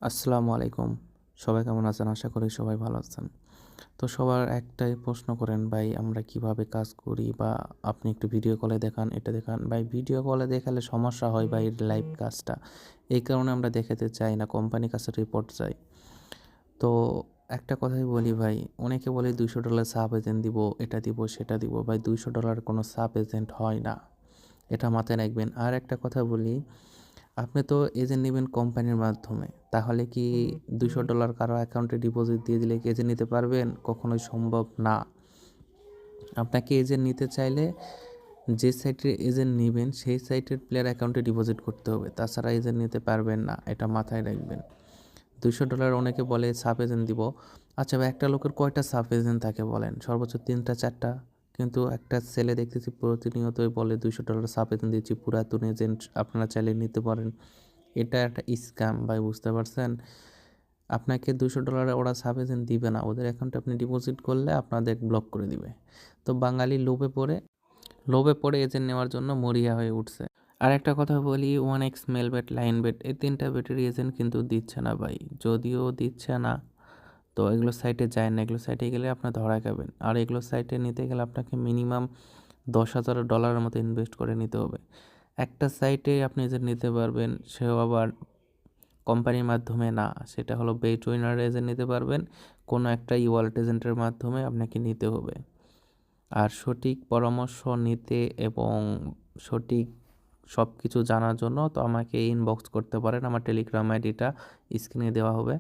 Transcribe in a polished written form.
আসসালামু আলাইকুম। সবাই কেমন আছেন? আশা করি সবাই ভালো আছেন। তো সবার একটাই প্রশ্ন করেন, ভাই আমরা কিভাবে কাজ করি বা আপনি একটু ভিডিও কলে দেখান, এটা দেখান। ভাই ভিডিও কলে দেখালে সমস্যা হয় ভাই লাইভ কাজটা। এই কারণে আমরা দেখাতে চাই না, কোম্পানির কাছে রিপোর্ট চাই। তো একটা কথাই বলি ভাই, অনেকে বলে $200 সাব এজেন্ট দিব, এটা দিব, সেটা দিব। ভাই $200 কোনো সাব এজেন্ট হয় না। এটা মাথায় রাখবেন। আর একটা কথা বলি, আপনি তো এজেন্ট নেবেন কোম্পানির মাধ্যমে। তাহলে কি $200 কারো অ্যাকাউন্টে ডিপোজিট দিয়ে দিলে কি এজেন্ট নিতে পারবেন? কখনোই সম্ভব না। আপনাকে এজেন্ট নিতে চাইলে যে সাইটের এজেন্ট নিবেন সেই সাইটের প্লেয়ার অ্যাকাউন্টে ডিপোজিট করতে হবে। তাছাড়া এজেন্ট নিতে পারবেন না। এটা মাথায় রাখবেন। $200 অনেকে বলে সাব এজেন্ট দিব। আচ্ছা ভাই, একটা লোকের কয়টা সাব এজেন্ট থাকে বলেন? সর্বোচ্চ ৩টা ৪টা। কিন্তু একটা ছেলে দেখতেছি প্রতিনিয়তই বলে $200 সাব এজেন্ট দিচ্ছি, পুরাতন এজেন্ট আপনারা চাইলে নিতে পারেন। এটা একটা স্ক্যাম ভাই, বুঝতে পারছেন? আপনাকে $200 ওরা সাব এজেন্ট দিবে না। ওদের অ্যাকাউন্টে আপনি ডিপোজিট করলে আপনাদের ব্লক করে দিবে। তো বাঙালি লোভে পড়ে এজেন্ট নেওয়ার জন্য মরিয়া হয়ে উঠছে। আর একটা কথা বলি, 1x মেলবেট, লাইনবেট এই 3টা বেটের এজেন্ট কিন্তু দিচ্ছে না ভাই। যদিও দিচ্ছে না, তো এগুলো সাইটে যায় না। এগুলো সাইটে গেলে আপনার ধরা খাবেন। আর এগুলো সাইটে নিতে গেলে আপনাকে মিনিমাম $10,000 মতো ইনভেস্ট করে নিতে হবে। একটা সাইটে আপনি এজেন্ট নিতে পারবেন, সেও আবার কোম্পানির মাধ্যমে না। সেটা হলো বেট উইনার এজেন্ট নিতে পারবেন, কোনো একটা ই ওয়ালেট এজেন্টের মাধ্যমে আপনাকে নিতে হবে। আর সঠিক পরামর্শ নিতে এবং সঠিক সব কিছু জানার জন্য তো আমাকে ইনবক্স করতে পারেন। আমার টেলিগ্রাম আইডিটা স্ক্রিনে দেওয়া হবে।